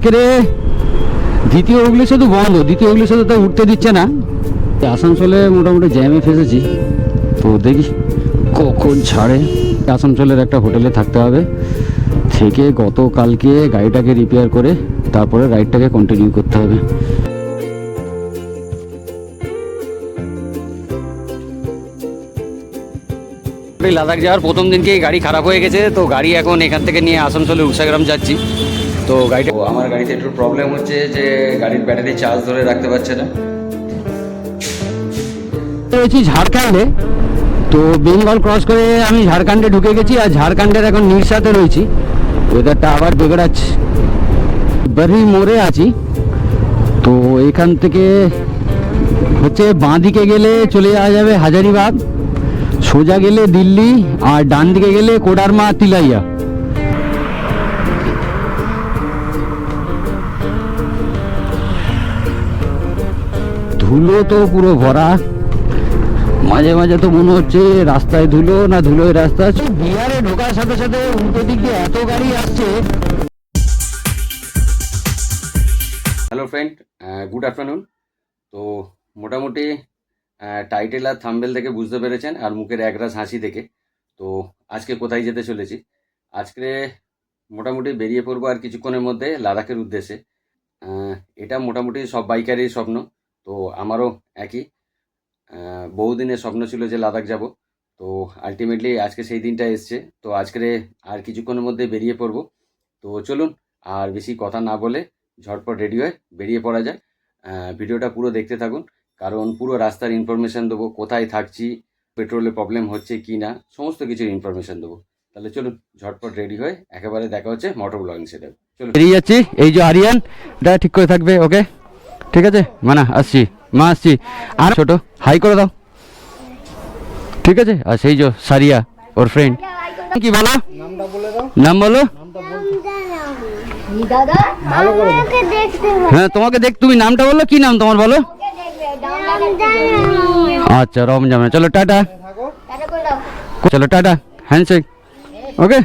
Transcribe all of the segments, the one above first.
আজকে দ্বিতীয় হুগলি সেতু বন্ধ, দ্বিতীয় হুগলি সেতু তো উঠতে দিচ্ছে না। আসানসোলে মোটামুটি জ্যামে ফেসেছি, তো দেখি কখন ছাড়ে। আসানসোলের একটা হোটেলে থাকতে হবে, থেকে গতকালকে গাড়িটাকে রিপেয়ার করে তারপরে রাইডটাকে কন্টিনিউ করতে হবে। লাদাখ যাওয়ার প্রথম দিনকেই গাড়ি খারাপ হয়ে গেছে, তো গাড়ি এখন এখান থেকে নিয়ে আসানসোলে উষাগ্রাম যাচ্ছি। তো গাড়িটা আমার গাড়িতে একটু প্রবলেম হচ্ছে যে গাড়ির ব্যাটারি চার্জ ধরে রাখতে পারছে না। রয়েছি ঝাড়খণ্ডে, তো বেঙ্গল ক্রস করে আমি ঝাড়খণ্ডে ঢুকে গেছি, আর ঝাড়খণ্ডের এখন নিরসাতে রয়েছি। ওয়েদারটা আবার বিগড়াচ্ছে, বারি মোড়ে আছি। তো এখান থেকে হচ্ছে বাঁ দিকে গেলে চলে যাওয়া যাবে হাজারিবাগ, সোজা গেলে দিল্লি, আর ডান দিকে গেলে কোডারমা তিলাইয়া। ধুলো তো পুরো ভরা, মাঝে মাঝে তো মনে হচ্ছে রাস্তায় ধুলো না ধুলোয় রাস্তা। বিহারে ঢোকার সাথে সাথে উল্টো দিক দিয়ে এত গাড়ি আসছে। Hello friend, good afternoon. তো মোটামুটি টাইটেল আর থাম্বেল থেকে বুঝতে পেরেছেন, আর মুখের একরাশ হাসি থেকে। তো আজকে কোথায় যেতে চলেছি? আজকে মোটামুটি বেরিয়ে পড়বো আর কিছুক্ষণের মধ্যে লাদাখের উদ্দেশ্যে। এটা মোটামুটি সব বাইকারই স্বপ্ন, তো আমারও একই। বহুদিনের স্বপ্ন ছিল যে লাদাখ যাব, তো আলটিমেটলি আজকে সেই দিনটা এসছে। তো আজকে আর কিছুক্ষণের মধ্যে বেরিয়ে পড়বো। তো চলুন আর বেশি কথা না বলে ঝটপট রেডি হয়ে বেরিয়ে পড়া যায়। ভিডিওটা পুরো দেখতে থাকুন, কারণ পুরো রাস্তার ইনফরমেশান দেবো, কোথায় থাকছি, পেট্রোলে প্রবলেম হচ্ছে কি না, সমস্ত কিছুর ইনফরমেশান দেবো। তাহলে চলুন ঝটপট রেডি হয়ে একেবারে দেখা হচ্ছে মোটর ব্লগিং সেটে। চলুন বেরিয়ে যাচ্ছি। এই যে আরিয়ান, এটা ঠিক করে থাকবে, ওকে ঠিক আছে? মানা আসছি, মা আসছি। আর ছোট হাই করে দাও, ঠিক আছে? আর সেই যে সারিয়া ওর ফ্রেন্ড, কি বলো? নাম বলো। হ্যাঁ তোমাকে দেখ, তুমি নামটা বলো, কি নাম তোমার বলো? আচ্ছা রমজান। চলো টাটা, চলো টাটা, হ্যান্ডশেক, ওকে?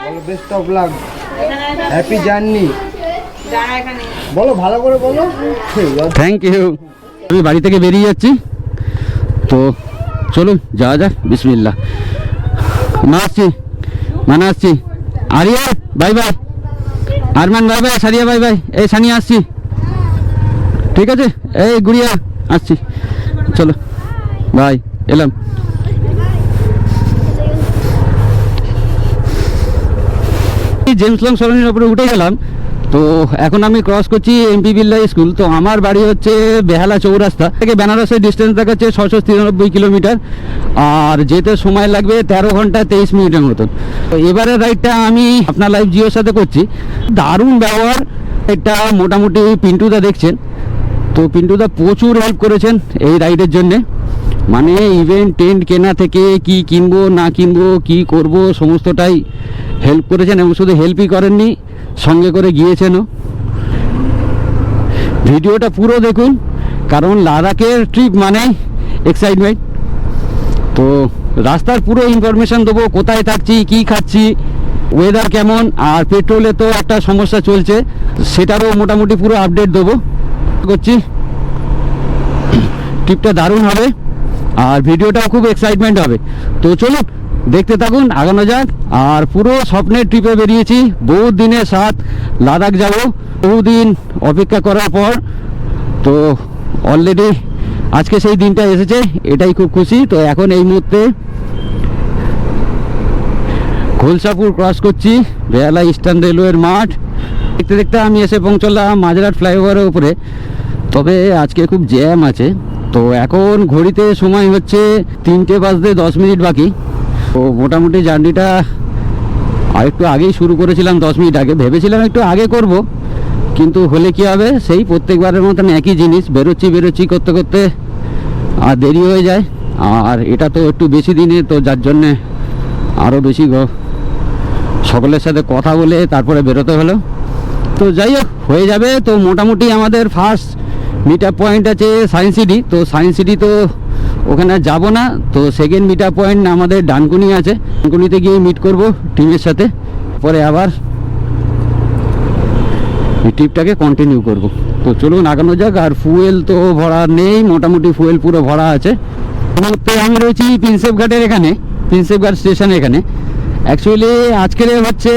বলো best of luck, happy journey বলো, ভালো করে বলো। Thank you. আমি বাড়ি থেকে বেরিয়ে যাচ্ছি, তো চলুন যাওয়া যাক। বিসমিল্লাহ। মা আসছি, মানা আসছি। Aria bye bye, Arman bye bye, Saria bye bye. এই সানিয়া আসছি, ঠিক আছে? এই গুড়িয়া আসছি, চলো বাই, এলাম। জেমস লং সরণির উপরে উঠে গেলাম। তো এখন আমি ক্রস করছি এমপি বিল্লা স্কুল। তো আমার বাড়ি হচ্ছে বেহালা চৌরাস্তা থেকে বেনারসের ডিস্টেন্স দেখাচ্ছে 693 কিলোমিটার, আর যেতে সময় লাগবে 13 ঘন্টা 23 মিনিটের মতন। তো এবারের রাইডটা আমি আপনার লাইভ জিওর সাথে করছি। দারুণ ব্যবহার, এটা মোটামুটি পিন্টুদা দেখছেন, তো পিন্টুদা প্রচুর হেল্প করেছেন এই রাইডের জন্যে। মানে ইভেন্ট টেন্ট কেনা থেকে কি কিনবো না কিনবো কি করব সমস্তটাই হেল্প করেছেন, এবং শুধু হেল্পই করেননি, সঙ্গে করে গিয়েছেনও। ভিডিওটা পুরো দেখুন, কারণ লাদাখের ট্রিপ মানে এক্সাইটমেন্ট। তো রাস্তার পুরো ইনফরমেশান দেবো, কোথায় থাকছি, কি খাচ্ছি, ওয়েদার কেমন, আর পেট্রোলে তো একটা সমস্যা চলছে, সেটারও মোটামুটি পুরো আপডেট দেবো করছি। ট্রিপটা দারুণ হবে, আর ভিডিওটাও খুব এক্সাইটমেন্ট হবে। তো চলুন দেখতে থাকুন, আগানো যাক। আর পুরো স্বপ্নের ট্রিপে বেরিয়েছি, বহু দিনের সাথ লাদাখ যাব, বহুদিন অপেক্ষা করার পর। তো অলরেডি আজকে সেই দিনটা এসেছে, এটাই খুব খুশি। তো এখন এই মুহূর্তে ঘোলসাপুর ক্রস করছি, বেহালা ইস্টার্ন রেলওয়ের মাঠ। দেখতে দেখতে আমি এসে পৌঁছলাম মাঝরাট ফ্লাইওভারের উপরে। তবে আজকে খুব জ্যাম আছে। তো এখন ঘড়িতে সময় হচ্ছে 3টে বাজতে 10 মিনিট বাকি। তো মোটামুটি জার্নিটা আরেকটু আগেই শুরু করেছিলাম, 10 মিনিট আগে। ভেবেছিলাম একটু আগে করব, কিন্তু হলে কি হবে, সেই প্রত্যেকবারের মতন একই জিনিস, বেরোচ্ছি করতে করতে আর দেরি হয়ে যায়। আর এটা তো একটু বেশি দিনে, তো যার জন্যে আরও বেশি সকলের সাথে কথা বলে তারপরে বেরোতে হলো। তো যাই হোক, হয়ে যাবে। তো মোটামুটি আমাদের ফার্স্ট মিট আপ পয়েন্ট আছে সায়েন্স সিটি। তো সায়েন্স সিটি তো ওখানে যাব না, তো সেকেন্ড মিট আপ পয়েন্ট আমাদের ডানকুনি আছে, ডানকুনিতে গিয়ে মিট করব টিমের সাথে, পরে আবার এই ট্রিপটাকে কন্টিনিউ করব। তো চলুন আগানো যাক। আর ফুয়েল তো ভরা নেই, মোটামুটি ফুয়েল পুরো ভরা আছে। তো আমি রয়েছি প্রিন্সেপ ঘাটের এখানে, প্রিন্সেপ ঘাট স্টেশন এখানে। অ্যাকচুয়ালি আজকের হচ্ছে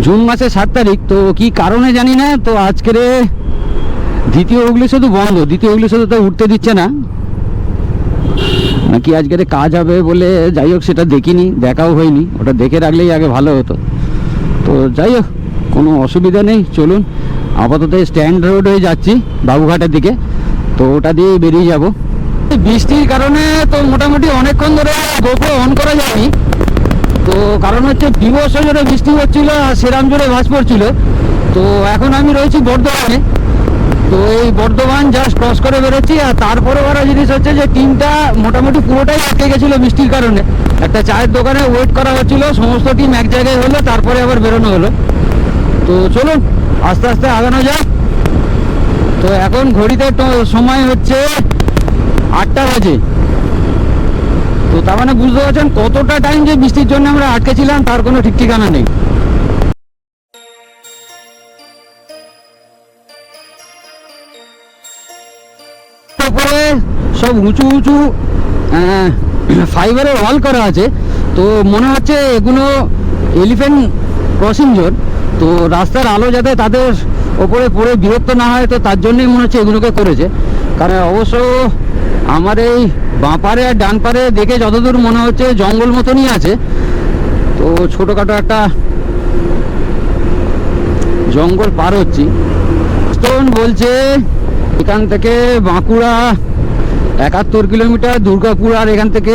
জুন মাসের 7 তারিখ, তো কি কারণে জানি না, তো আজকের দ্বিতীয় হুগলি শুধু বন্ধ, দ্বিতীয় হুগলি শুধু তো উঠতে দিচ্ছে না, নাকি আজকের কাজ হবে বলে। যাই হোক, সেটা দেখিনি, দেখাও হয়নি, ওটা দেখে রাখলেই আগে ভালো হতো। তো যাই হোক, কোনো অসুবিধা নেই। চলুন আপাতত স্ট্যান্ড রোড হয়ে যাচ্ছি বাবুঘাটের দিকে, তো ওটা দিয়ে বেরিয়ে যাব। বৃষ্টির কারণে তো মোটামুটি অনেকক্ষণ ধরে গোপ্রো অন করা যায়নি, তো কারণ হচ্ছে বিভৎস জোরে বৃষ্টি হচ্ছিল আর সেরাম জোরে বাজ পড়ছিল। তো এখন আমি রয়েছি বর্ধমানে, তো এই বর্ধমান জাস্ট ক্রস করে বেরোচ্ছি। আর তারপরে বড় জিনিস হচ্ছে যে টিমটা মোটামুটি পুরোটাই আটকে গেছিলো বৃষ্টির কারণে। একটা চায়ের দোকানে ওয়েট করা হচ্ছিল, সমস্ত টিম এক জায়গায় হলো, তারপরে আবার বেরোনো হলো। তো চলুন আস্তে আস্তে আগানো যায়। তো এখন ঘড়িতে সময় হচ্ছে 8টা বাজে। তো তার মানে বুঝতে পারছেন কতটা টাইম যে বৃষ্টির জন্য আমরা আটকেছিলাম তার কোনো ঠিক ঠিকানা নেই। উপরে সব উঁচু উঁচু ফাইবারের ওয়াল করা আছে, তো মনে হচ্ছে এগুলো এলিফ্যান্ট ক্রসিং জোন। তো রাস্তার আলো যাতে তাদের ওপরে পড়ে বিরক্ত না হয়, তো তার জন্যই মনে হচ্ছে এগুলোকে করেছে। কারণ অবশ্য আমার এই বাঁ পারে আর ডান পারে দেখে যতদূর মনে হচ্ছে জঙ্গল মতনই আছে। তো ছোটোখাটো একটা জঙ্গল পার হচ্ছি। স্টোন বলছে এখান থেকে বাঁকুড়া 71 কিলোমিটার, দুর্গাপুর আর এখান থেকে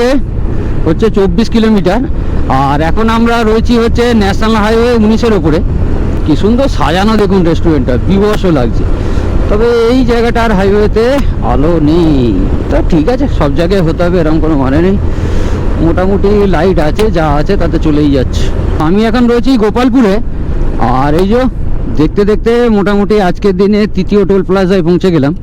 হচ্ছে 24 কিলোমিটার। আর এখন আমরা রয়েছি হচ্ছে ন্যাশনাল হাইওয়ে 19-এর ওপরে। কি সুন্দর সাজানো দেখুন রেস্টুরেন্টটা, বিভৎস লাগছে। তবে এই জায়গাটার হাইওয়েতে আলো নেই, তো ঠিক আছে, সব জায়গায় হতে হবে এরকম কোনো মানে নেই। মোটামুটি লাইট আছে, যা আছে তাতে চলেই যাচ্ছে। আমি এখন রয়েছি গোপালপুরে। আর এই যে দেখতে দেখতে মোটামুটি আজকের দিনে তৃতীয় টোল প্লাজায় পৌঁছে গেলাম।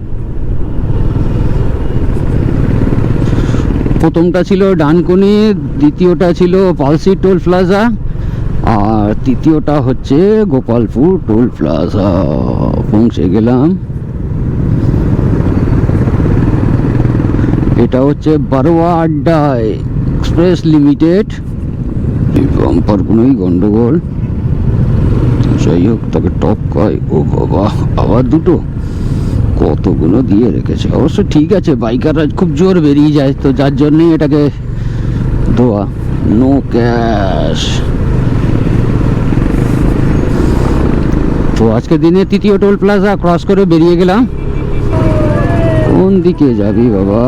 প্রথমটা ছিল ডানকুনি, দ্বিতীয়টা ছিল পালসি টোল প্লাজা, আর তৃতীয়টা হচ্ছে গোপালপুর টোল প্লাজা। পৌঁছে গেলাম। এটা হচ্ছে বারোয়া আড্ডা এক্সপ্রেস লিমিটেড। বাম্পার কোনোই গন্ডগোল, যাই হোক তাকে টপ কয়। ও বাবা, আবার দুটো, কতগুলো দিয়ে রেখেছে। অবশ্য ঠিক আছে, বাইকাররা খুব জোর বেরিয়ে যায়, তো যার জন্যই এটাকে দোয়া। No cash. তো আজকের দিনে তৃতীয় টোল প্লাজা ক্রস করে বেরিয়ে গেলাম। কোন দিকে যাবি বাবা?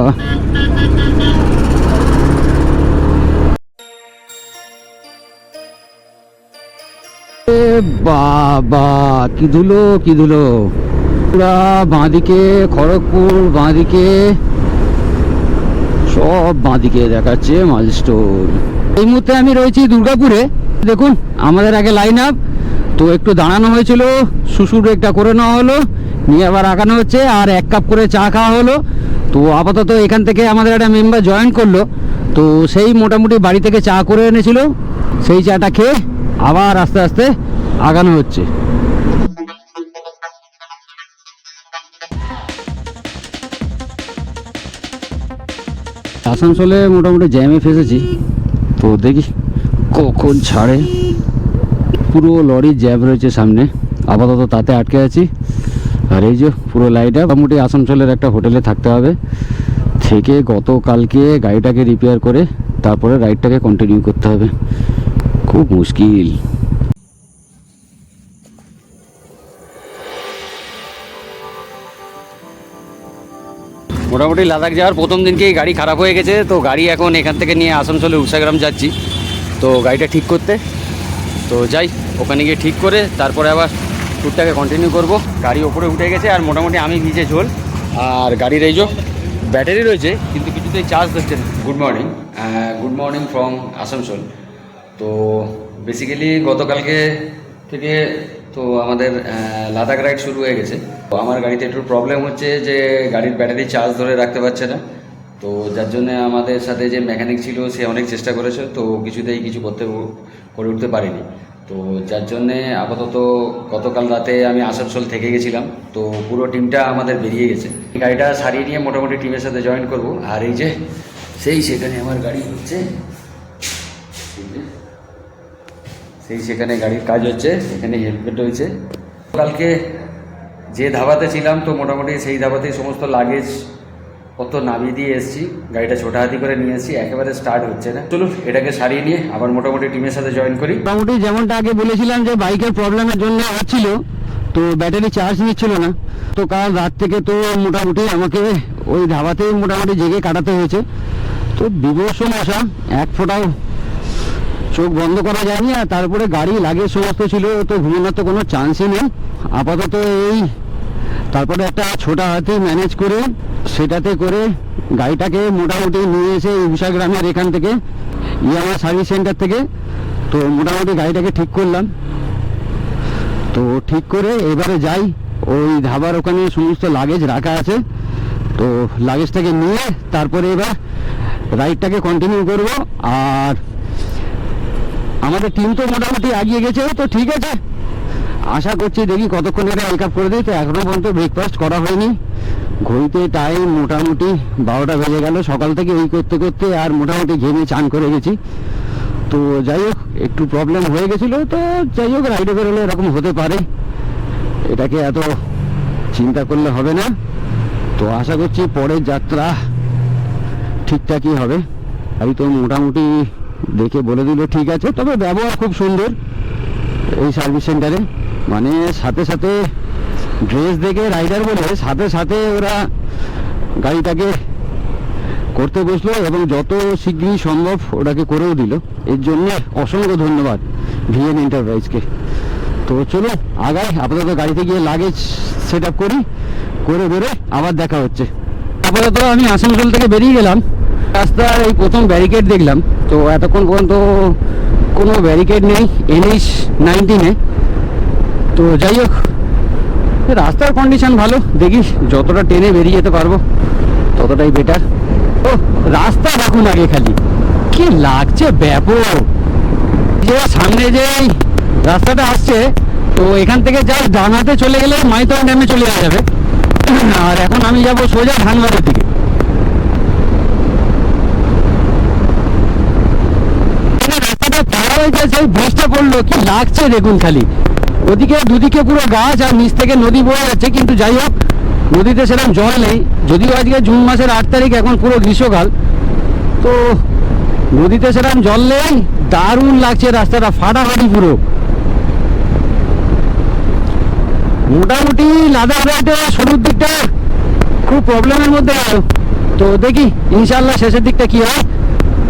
বাবা কি ধুলো, কি ধুলো। পুরা বাঁদিকে খড়গপুর, বাঁদিকে সব বাঁদিকে দেখাচ্ছে মাইলস্টোন। এই মুহূর্তে আমি রয়েছি দুর্গাপুরে। দেখুন আমাদের আগে লাইন আপ, তো একটু দাঁড়ানো হয়েছিল, শুশুর একটা করে নেওয়া হলো, নিয়ে আবার আগানো হচ্ছে। আর 1 কাপ করে চা খাওয়া হলো। তো আপাতত এখান থেকে আমাদের একটা মেম্বার জয়েন করলো, তো সেই মোটামুটি বাড়ি থেকে চা করে এনেছিল, সেই চাটা খেয়ে আবার আস্তে আস্তে আগানো হচ্ছে। আসানসোলে মোটামুটি জ্যামে ফেসেছি, তো দেখি কখন ছাড়ে। পুরো লরির জ্যাম রয়েছে সামনে, আপাতত তাতে আটকে আছি। আর এই যে পুরো লাইট আপ। মোটামুটি আসানসোলের একটা হোটেলে থাকতে হবে, থেকে গতকালকে গাড়িটাকে রিপেয়ার করে তারপরে রাইডটাকে কন্টিনিউ করতে হবে। খুব মুশকিল। মোটামুটি লাদাখ যাওয়ার প্রথম দিনকেই গাড়ি খারাপ হয়ে গেছে, তো গাড়ি এখন এখান থেকে নিয়ে আসানসোলে উষাগ্রাম যাচ্ছি তো গাড়িটা ঠিক করতে। তো যাই, ওখানে গিয়ে ঠিক করে তারপরে আবার ট্যুরটাকে কন্টিনিউ করব। গাড়ি ওপরে উঠে গেছে আর মোটামুটি আমি ভিজে ঝোল। আর গাড়ির এই যে ব্যাটারি রয়েছে কিন্তু কিছুতেই চার্জ দিচ্ছে না। Good morning from Asansol. তো বেসিক্যালি গতকালকে থেকে তো আমাদের লাদাখ রাইড শুরু হয়ে গেছে। তো আমার গাড়িতে একটু প্রবলেম হচ্ছে যে গাড়ির ব্যাটারি চার্জ ধরে রাখতে পারছে না, তো যার জন্য আমাদের সাথে যে মেকানিক ছিল সে অনেক চেষ্টা করেছে, তো কিছুতেই কিছু করে উঠতে পারেনি। তো যার জন্যে আপাতত গতকাল রাতে আমি আসানসোল থেকে গেছিলাম, তো পুরো টিমটা আমাদের বেরিয়ে গেছে। গাড়িটা সারিয়ে নিয়ে মোটামুটি টিমের সাথে জয়েন করব। আর এই যে সেখানে আমার গাড়ি হচ্ছে, সেখানে গাড়ির কাজ হচ্ছে, এখানে হেলমেট হয়েছে। কালকে যে ধাবাতে ছিলাম তো মোটামুটি সেই ধাবাতেই সমস্ত লাগেজ কত নামিয়ে দিয়ে এসেছি, গাড়িটা ছোটাহাতি করে নিয়ে এসেছি, একেবারে স্টার্ট হচ্ছে না। চলুন এটাকে সারিয়ে নিয়ে আবার মোটামুটি টিমের সাথে জয়েন করি। মোটামুটি যেমনটা আগে বলেছিলাম যে বাইকের প্রবলেমের জন্য হচ্ছিল, তো ব্যাটারি চার্জ নিচ্ছিল না। তো কাল রাত থেকে তো মোটামুটি আমাকে ওই ধাবাতেই মোটামুটি জেগে কাটাতে হয়েছে। তো বিভৎস মশা, এক ফোঁটাও চোখ বন্ধ করা যায়নি। আর তারপরে গাড়ি লাগেজ সমস্ত ছিল, তো ঘুমানোর তো কোনো চান্সই নেই আপাতত। এই তারপরে একটা ছোটা হাতি ম্যানেজ করে সেটাতে করে গাড়িটাকে মোটামুটি নিয়ে এসে উষা গ্রামের এখান থেকে ইয়ামা সার্ভিস সেন্টার থেকে তো মোটামুটি গাড়িটাকে ঠিক করলাম। তো ঠিক করে এবারে যাই, ওই ধাবার ওখানে সমস্ত লাগেজ রাখা আছে, তো লাগেজটাকে নিয়ে তারপরে এবার রাইডটাকে কন্টিনিউ করব। আর আমাদের টিম তো মোটামুটি এগিয়ে গেছে, তো ঠিক আছে, আশা করছি দেখি কতক্ষণ এটা মেক আপ করে দিই। তো এখনও পর্যন্ত ব্রেকফাস্ট করা হয়নি, ঘড়িতে টাইম মোটামুটি 12টা বেজে গেল। সকাল থেকে এই করতে করতে আর মোটামুটি ঘেমে চান করে গেছি। তো যাই হোক, একটু প্রবলেম হয়ে গেছিলো, তো যাই হোক রাইডে বেরোলে এরকম হতে পারে, এটাকে এত চিন্তা করলে হবে না। তো আশা করছি পরের যাত্রা ঠিকঠাকই হবে। আমি তো মোটামুটি দেখে বলে দিল ঠিক আছে, তবে ব্যবহার খুব সুন্দর এই সার্ভিস সেন্টারে, মানে সাথে সাথে ড্রেস দেখে রাইডার বলে সাথে সাথে ওরা গাড়িটাকে করতে বসলো এবং যত শীঘ্রই সম্ভব ওটাকে করেও দিল। এর জন্য অসংখ্য ধন্যবাদ ভিএন এন্টারপ্রাইজকে। তো চলো আগাই, আপাতত গাড়িতে গিয়ে লাগেজ সেট আপ করি, করে বেরো আবার দেখা হচ্ছে। আপাতত আমি আসানসোল থেকে বেরিয়ে গেলাম, রাস্তার এই প্রথম ব্যারিকেড দেখলাম। তো এতক্ষণ পর্যন্ত কোনো ব্যারিকেড নেই NH-19-এ। তো যাই হোক, রাস্তার কন্ডিশন ভালো, দেখি যতটা টেনে বেরিয়ে যেতে পারবো ততটাই বেটার। ও রাস্তা দেখুন আগে, খালি কি লাগছে ব্যাপক। যে সামনে যে রাস্তাটা আসছে, তো এখান থেকে জাস্ট ডান হাতে চলে গেলে মাইথন ড্যামে চলে যাবে। আর এখন আমি যাব সোজা ধানবাদের দিকে। রাস্তাটা পার হয়ে গেছে, ব্রিজটা পড়লো, কি লাগছে দেখুন খালি। ওদিকে দুদিকে পুরো গাছ আর নিচ থেকে নদী বয়ে যাচ্ছে, কিন্তু যাই হোক নদীতে সেরকম জল নেই। যদিও আজকে জুন মাসের 8 তারিখ, এখন পুরো গ্রীষ্মকাল, তো নদীতে সেরকম জল নেই। দারুণ লাগছে রাস্তাটা, ফাটাফাটি পুরো। মোটামুটি লাদাখ রাইডে শুরুর দিকটা খুব প্রবলেমের মধ্যে গেল, তো দেখি ইনশাল্লাহ শেষের দিকটা কি হয়।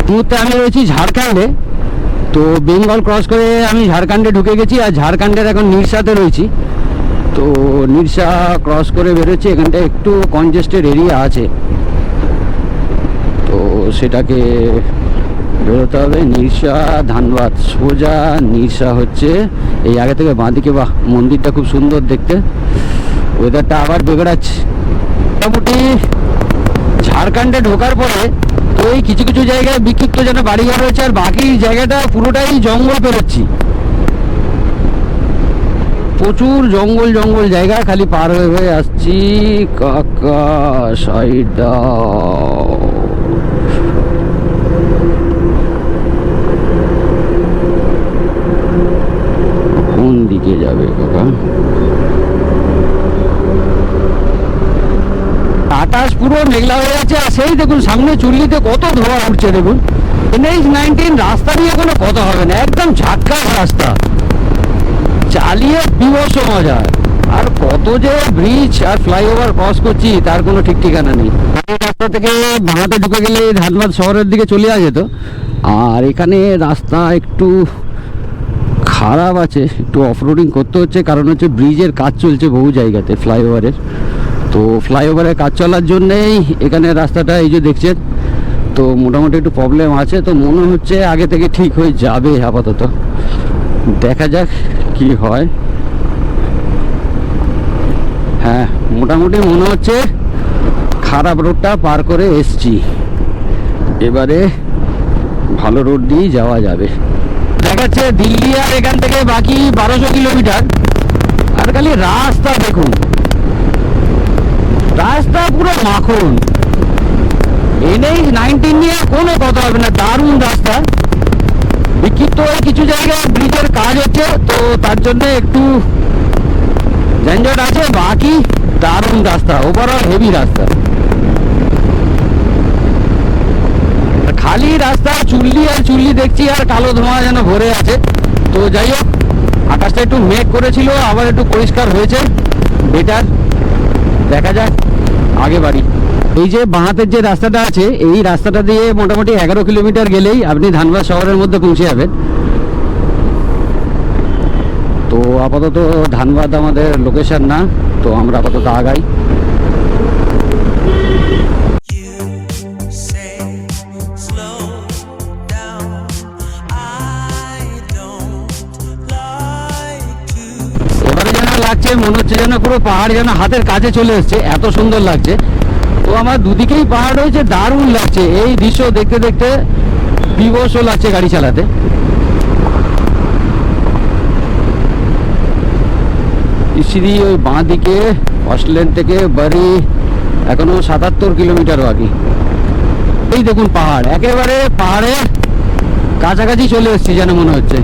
মুহূর্তে আমি রয়েছি ঝাড়খণ্ডে, তো বেঙ্গল ক্রস করে আমি ঝাড়খণ্ডে ঢুকে গেছি। আর ঝাড়খণ্ডের এখন নিরসাতে রয়েছি, তো নিরসা ক্রস করে বেরোচ্ছি। এখানটা একটু কনজেস্টেড এরিয়া আছে, তো সেটাকে বেরোতে হবে। নিরসা ধানবাদ, সোজা নিরসা হচ্ছে এই আগে থেকে বাঁদিকে। বাহ, মন্দিরটা খুব সুন্দর দেখতে, ওয়েদারটা আবার বেগড়াচ্ছে। মোটামুটি ঝাড়খণ্ডে ঢোকার পরে তো এই কিছু কিছু জায়গায় বিক্ষিপ্ত যেন বাড়িঘর রয়েছে, আর বাকি জায়গাটা পুরোটাই জঙ্গল পেরোচ্ছি। প্রচুর জঙ্গল জঙ্গল জায়গা, খালি পার হয়ে হয়ে আসছি। কাকা সাইড দাও, কোন দিকে যাবে কাকা? আকাশ পুরো মেঘলা হয়ে যাচ্ছে, আর সেই দেখুন সামনে চুল্লিতে কত ধোঁয়া উঠছে দেখুন। NH-19 রাস্তা নিয়ে কোনো কথা হবে না, একদম ঝাক্কাস রাস্তা, চালিয়ে বিভৎস মজা। আর কত যে ব্রিজ আর ফ্লাইওভার ক্রস করছি তার কোনো ঠিক ঠিকানা নেই। এই রাস্তা থেকে ভাঙাতে ঢুকে গেলে ধানবাদ শহরের দিকে চলে আসে যেত। আর এখানে রাস্তা একটু খারাপ আছে, একটু অফরোডিং করতে হচ্ছে, কারণ হচ্ছে ব্রিজের কাজ চলছে বহু জায়গাতে ফ্লাইওভারের। তো ফ্লাইওভারের কাজ চলার জন্যেই এখানে রাস্তাটা এই যে দেখছেন, তো মোটামুটি একটু প্রবলেম আছে। তো মনে হচ্ছে আগে থেকে ঠিক হয়ে যাবে আপাতত, দেখা যাক কি হয়। হ্যাঁ, মোটামুটি মনে হচ্ছে খারাপ রোডটা পার করে এসছি, এবারে ভালো রোড দিয়েই যাওয়া যাবে। দেখাচ্ছে দিল্লি আর এখান থেকে বাকি 1200 কিলোমিটার। আর খালি রাস্তা দেখুন, রাস্তা পুরো মাখন। NH-19 নিয়ে কোনো কথা হবে না, দারুণ রাস্তা। বিক্ষিপ্ত হয়ে কিছু জায়গায় ব্রিজের কাজ হচ্ছে, তো তার জন্য একটু ঝঞ্ঝট আছে, বাকি দারুণ রাস্তা, ওভারঅল হেভি রাস্তা। খালি রাস্তা চুল্লি আর চুল্লি দেখছি, আর কালো ধোঁয়া যেন ভরে আছে। তো যাই হোক, আকাশটা একটু মেঘ করেছিল, আবার একটু পরিষ্কার হয়েছে, বেটার। দেখা যাক আগে বাড়ি। এই যে বাঁহাতের যে রাস্তাটা আছে, এই রাস্তাটা দিয়ে মোটামুটি 11 কিলোমিটার গেলেই আপনি ধানবাদ শহরের মধ্যে পৌঁছে যাবেন। তো আপাতত ধানবাদ আমাদের লোকেশন না, তো আমরা আপাতত আগাই। এবারে যেন লাগছে, মনে হচ্ছে যেন পুরো পাহাড় যেন হাতের কাছে চলে এসছে, এত সুন্দর লাগছে। তো আমার দুদিকেই পাহাড় রয়েছে, দারুণ লাগছে। এই দৃশ্য দেখতে দেখতে বিভৎস লাগছে গাড়ি চালাতে। সিঁড়ি ওই বাঁ দিকে অস্ট্রেলিয়ান থেকে বাড়ি এখনো 77 কিলোমিটার বাকি। এই দেখুন পাহাড়, একেবারে পাহাড়ে কাছাকাছি চলে এসেছি যেন মনে হচ্ছে।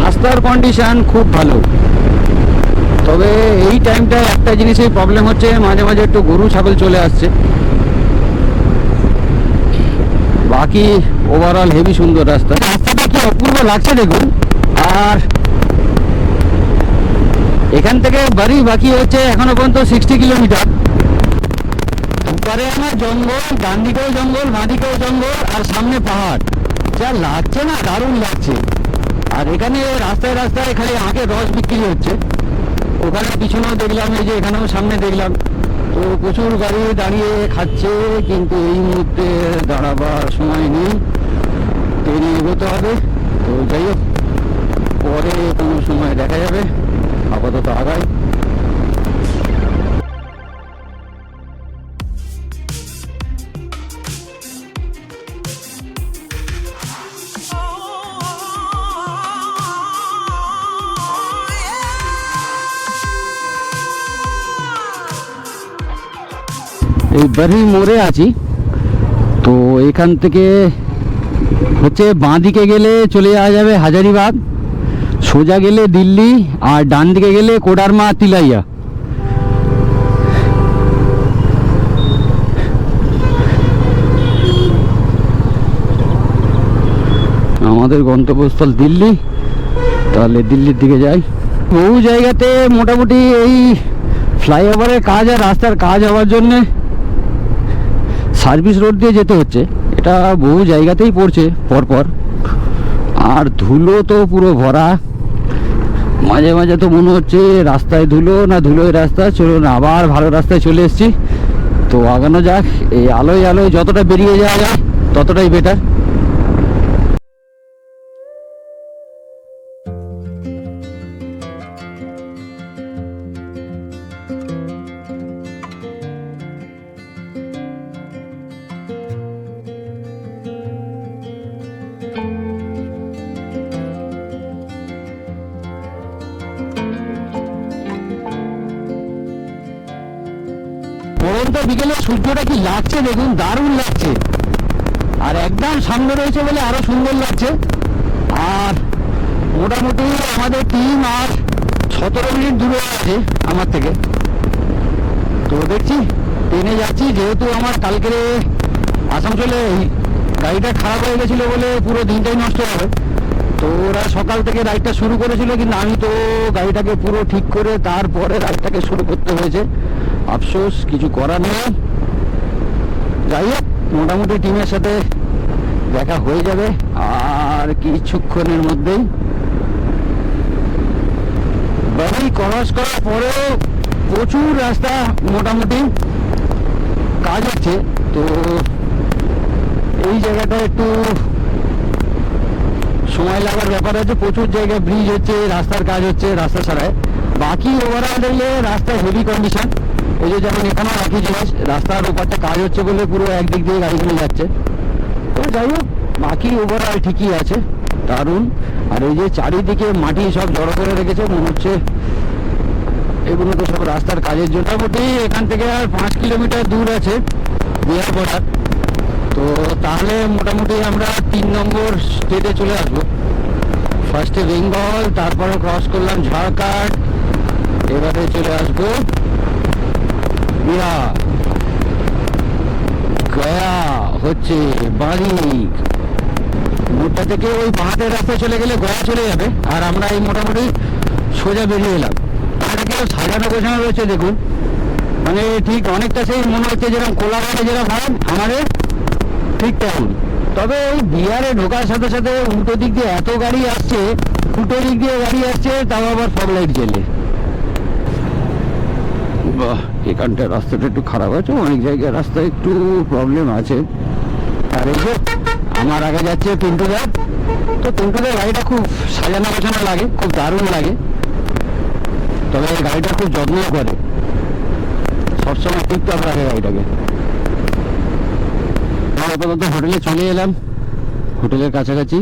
রাস্তার কন্ডিশন খুব ভালো, তবে এই টাইমটায় একটা জিনিসের প্রবলেম হচ্ছে, মাঝে মাঝে একটু গরু ছাগল চলে আসছে। বাকি ওভারঅল হেভি সুন্দর রাস্তা। রাস্তাটা কি অপূর্ব লাগছে দেখুন। আর এখান থেকে বাড়ি বাকি হচ্ছে এখনো পর্যন্ত 60 কিলোমিটার। উপরে আমার জঙ্গল, ডান দিকেও জঙ্গল, বাঁ দিকেও জঙ্গল, আর সামনে পাহাড়। যা লাগছে না, দারুণ লাগছে। আর এখানে রাস্তায় রাস্তায় খালি আখের রস বিক্রি হচ্ছে। ওখানে পিছনেও দেখলাম, এই যে এখানেও সামনে দেখলাম। তো প্রচুর গাড়ি দাঁড়িয়ে খাচ্ছে, কিন্তু এই মুহূর্তে দাঁড়াবার সময় নেই, ট্রেনে এগোতে হবে। তো যাই হোক, পরে কোনো সময় দেখা যাবে, আপাতত আগাই। এই বাড়ি মোড়ে আছি, তো এখান থেকে হচ্ছে বাঁ দিকে গেলে চলে যাওয়া যাবে হাজারিবাগ, সোজা গেলে দিল্লি, আর ডান দিকে গেলে কোডারমা তিলাইয়া। আমাদের গন্তব্যস্থল দিল্লি, তাহলে দিল্লির দিকে যাই। বহু জায়গাতে মোটামুটি এই ফ্লাইওভারের কাজ আর রাস্তার কাজ হওয়ার জন্যে সার্ভিস রোড দিয়ে যেতে হচ্ছে। এটা বহু জায়গাতেই পড়ছে পরপর, আর ধুলো তো পুরো ভরা। মাঝে মাঝে তো মনে হচ্ছে রাস্তায় ধুলো না ধুলোয় রাস্তা। চলুন আবার ভালো রাস্তায় চলে এসেছি, তো আগানো যাক। এই আলোয় আলোয় যতটা বেরিয়ে যাওয়া যায় ততটাই বেটার। পরন্ত বিকেলে সূর্যটা কি লাগছে দেখুন, দারুণ লাগছে। আর একদম সামনে রয়েছে বলে আরো সুন্দর লাগছে। আর মোটামুটি আমাদের টিম আর 17 মিনিট দূরে আছে আমার থেকে। তো দেখছি ট্রেনে যাচ্ছি, যেহেতু আমার কালকে আসানসোলে গাড়িটা খারাপ হয়ে গেছিলো বলে পুরো দিনটাই নষ্ট হবে। তো ওরা সকাল থেকে রাইডটা শুরু করেছিল, কিন্তু আমি তো গাড়িটাকে পুরো ঠিক করে তারপরে রাইডটাকে শুরু করতে হয়েছে। আফসোস, কিছু করার নেই। যাই হোক, মোটামুটি টিমের সাথে দেখা হয়ে যাবে আর কিছুক্ষণের মধ্যেই। বাড়ি ক্রস করার পরেও প্রচুর রাস্তা মোটামুটি কাজ হচ্ছে। তো এই জায়গাটা একটু সময় লাগার ব্যাপার আছে। প্রচুর জায়গায় ব্রিজ হচ্ছে, রাস্তার কাজ হচ্ছে, রাস্তা ছাড়ায়। বাকি ওভারঅল দেখলে রাস্তা হেভি কন্ডিশন। এই যে যেমন এখানেও একই জিনিস, রাস্তার ওপারটা কাজ হচ্ছে বলে পুরো একদিক দিয়ে গাড়িগুলো যাচ্ছে। তো যাই হোক, বাকি ওভারঅল ঠিকই আছে, দারুণ। আর এই যে চারিদিকে মাটি সব জড়ো করে রেখেছে, মনে হচ্ছে এগুলো তো সব রাস্তার কাজের জন্য। মোটামুটি এখান থেকে আর 5 কিলোমিটার দূর আছে বিহার বর্ডার। তো তাহলে মোটামুটি আমরা 3 নম্বর স্টেটে চলে আসবো। ফার্স্টে বেঙ্গল, তারপরে ক্রস করলাম ঝাড়খণ্ড, এবারে চলে আসবো বিহার। গয়া হচ্ছে বারিক, মোড়টা থেকে ওই বাঁধের রাস্তায় চলে গেলে গয়া চলে যাবে। আর আমরা এই মোটামুটি সোজা বেরিয়ে এলাম। এটাকে সাজানো গোছানো রয়েছে দেখুন, মানে ঠিক অনেকটা সেই মনে হচ্ছে যেরকম কোলাঘাটে যেরকম হয় আমাদের, ঠিক তেমন। তবে এই বিহারে ঢোকার সাথে সাথে উল্টো দিক দিয়ে এত গাড়ি আসছে, উল্টো দিক দিয়ে গাড়ি আসছে, তাও আবার ফগ লাইট জ্বলে। বাহ, এখানটার রাস্তাটা একটু খারাপ আছে, অনেক জায়গায় রাস্তায় একটু প্রবলেম আছে। আর এই যে আমার আগে যাচ্ছে পিন্টুদার, তো পিন্টুদার গাড়িটা খুব সাজানো গোছানো লাগে, খুব দারুণ লাগে। তবে এই গাড়িটা খুব যত্ন করে, সবসময় টিপটপ রাখে গাড়িটাকে। আপাতত হোটেলে চলে এলাম, হোটেলের কাছাকাছি।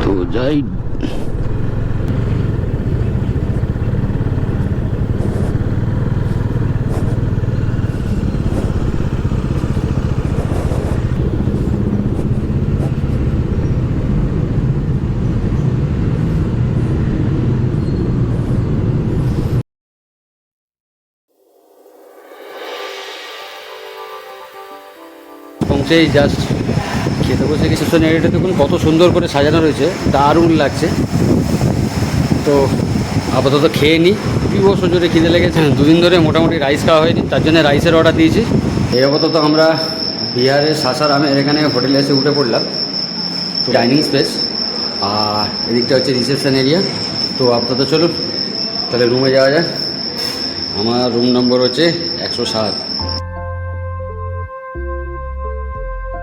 তো যাই, পৌঁছেই জাস্ট খেতে বসে গেছি। স্টেশন এরিয়াটা দেখুন কত সুন্দর করে সাজানো রয়েছে, দারুণ লাগছে। তো আপাতত খেয়ে নিই, বিভৎস জোরে খিদে লেগেছে। 2 দিন ধরে মোটামুটি রাইস খাওয়া হয়নি, তার জন্য রাইসের অর্ডার দিয়েছি। এই আপাতত আমরা বিহারের সাসারামের এখানে হোটেলে এসে উঠে পড়লাম। তো ডাইনিং স্পেস, আর এদিকটা হচ্ছে রিসেপশন এরিয়া। তো আপাতত চলুন তাহলে রুমে যাওয়া যায়। আমার রুম নম্বর হচ্ছে 107।